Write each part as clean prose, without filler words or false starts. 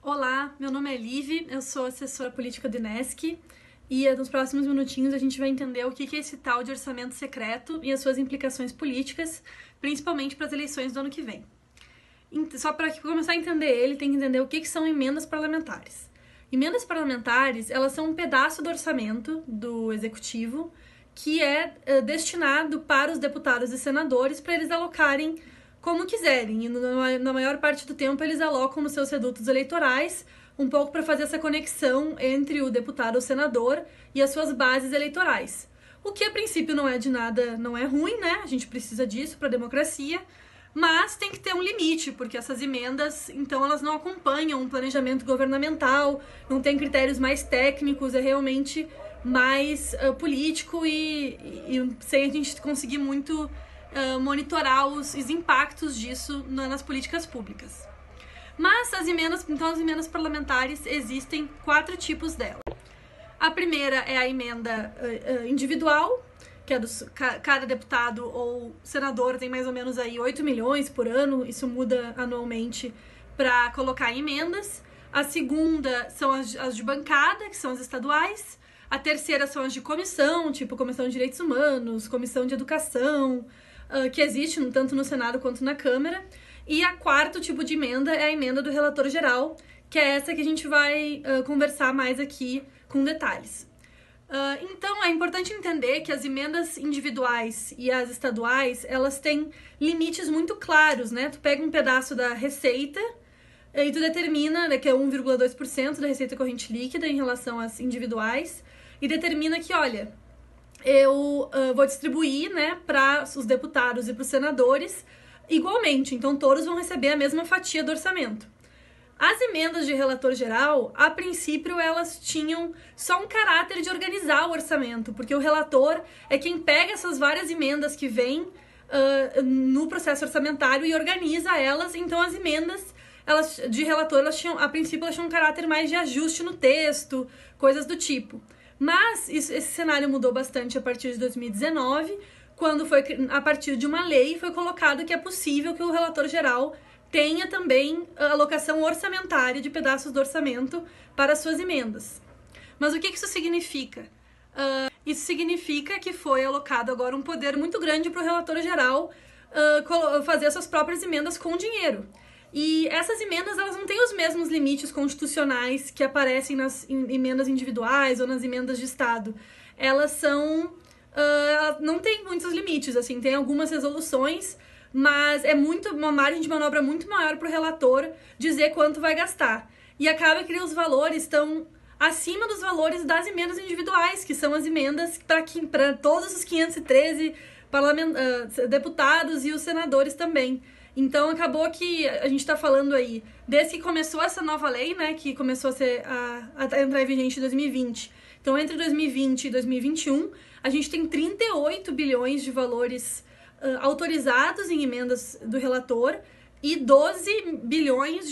Olá, meu nome é Liv, eu sou assessora política do INESC e nos próximos minutinhos a gente vai entender o que é esse tal de orçamento secreto e as suas implicações políticas, principalmente para as eleições do ano que vem. Só para começar a entender ele, tem que entender o que são emendas parlamentares. Emendas parlamentares, elas são um pedaço do orçamento do executivo que é destinado para os deputados e senadores para eles alocarem como quiserem, e na maior parte do tempo eles alocam nos seus redutos eleitorais, um pouco para fazer essa conexão entre o deputado ou senador e as suas bases eleitorais. O que a princípio não é de nada, não é ruim, né? A gente precisa disso para a democracia, mas tem que ter um limite, porque essas emendas, então, elas não acompanham um planejamento governamental, não tem critérios mais técnicos, é realmente mais político e sem a gente conseguir muito monitorar os impactos disso nas políticas públicas. Mas as emendas parlamentares, existem 4 tipos delas. A primeira é a emenda individual, que é cada deputado ou senador tem mais ou menos aí 8 milhões por ano, isso muda anualmente para colocar em emendas. A segunda são as de bancada, que são as estaduais. A terceira são as de comissão, tipo Comissão de Direitos Humanos, Comissão de Educação, que existe tanto no Senado quanto na Câmara. E a quarto tipo de emenda é a emenda do relator geral, que é essa que a gente vai conversar mais aqui com detalhes. Então, é importante entender que as emendas individuais e as estaduais, elas têm limites muito claros, né? Tu pega um pedaço da receita e tu determina, né, que é 1,2% da receita corrente líquida em relação às individuais, e determina que, olha, eu vou distribuir, né, para os deputados e para os senadores igualmente, então todos vão receber a mesma fatia do orçamento. As emendas de relator geral, a princípio, elas tinham só um caráter de organizar o orçamento, porque o relator é quem pega essas várias emendas que vêm no processo orçamentário e organiza elas. Então as emendas de relator, a princípio, elas tinham um caráter mais de ajuste no texto, coisas do tipo. Mas esse cenário mudou bastante a partir de 2019, quando foi, a partir de uma lei, foi colocado que é possível que o relator geral tenha também a alocação orçamentária de pedaços do orçamento para suas emendas. Mas o que isso significa? Isso significa que foi alocado agora um poder muito grande para o relator geral fazer suas próprias emendas com dinheiro. E essas emendas, elas não têm os mesmos limites constitucionais que aparecem nas emendas individuais ou nas emendas de Estado. Elas não têm muitos limites, assim, tem algumas resoluções, mas é uma margem de manobra muito maior para o relator dizer quanto vai gastar. E acaba que os valores estão acima dos valores das emendas individuais, que são as emendas para todos os 513 deputados e os senadores também. Então, acabou que a gente está falando aí, desde que começou essa nova lei, né, que começou a entrar em vigente em 2020. Então, entre 2020 e 2021, a gente tem 38 bilhões de valores autorizados em emendas do relator e 12 bilhões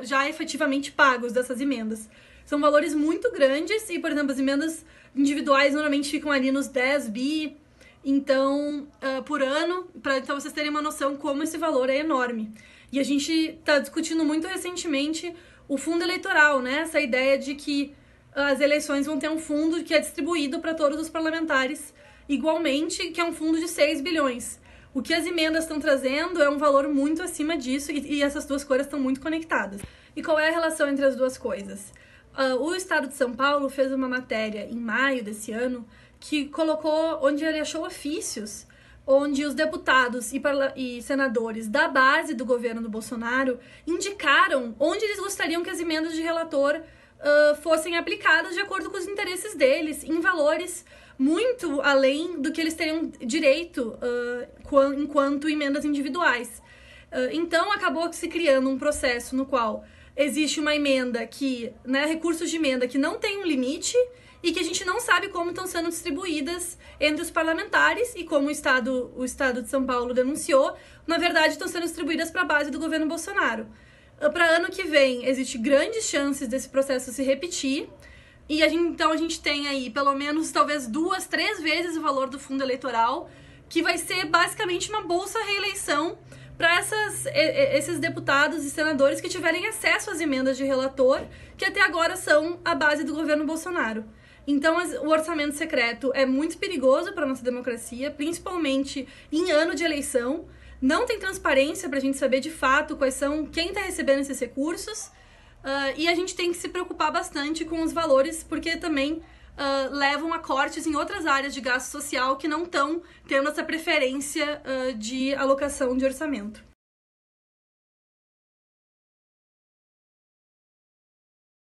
já efetivamente pagos dessas emendas. São valores muito grandes e, por exemplo, as emendas individuais normalmente ficam ali nos 10 bi, então, por ano, então vocês terem uma noção como esse valor é enorme. E a gente está discutindo muito recentemente o fundo eleitoral, né? Essa ideia de que as eleições vão ter um fundo que é distribuído para todos os parlamentares igualmente, que é um fundo de 6 bilhões. O que as emendas estão trazendo é um valor muito acima disso e essas duas coisas estão muito conectadas. E qual é a relação entre as duas coisas? O Estado de São Paulo fez uma matéria em maio desse ano que colocou, onde ele achou ofícios, onde os deputados e senadores da base do governo do Bolsonaro indicaram onde eles gostariam que as emendas de relator fossem aplicadas de acordo com os interesses deles, em valores muito além do que eles teriam direito enquanto emendas individuais. Então, acabou se criando um processo no qual existe uma emenda que, né, recursos de emenda que não tem um limite e que a gente não sabe como estão sendo distribuídas entre os parlamentares e como o Estado de São Paulo denunciou, na verdade estão sendo distribuídas para a base do governo Bolsonaro. Para ano que vem, existe grandes chances desse processo se repetir e então a gente tem aí pelo menos talvez 2, 3 vezes o valor do fundo eleitoral, que vai ser basicamente uma bolsa reeleição para esses deputados e senadores que tiverem acesso às emendas de relator, que até agora são a base do governo Bolsonaro. Então, o orçamento secreto é muito perigoso para a nossa democracia, principalmente em ano de eleição. Não tem transparência para a gente saber de fato quem está recebendo esses recursos. E a gente tem que se preocupar bastante com os valores, porque também levam a cortes em outras áreas de gasto social que não estão tendo essa preferência de alocação de orçamento.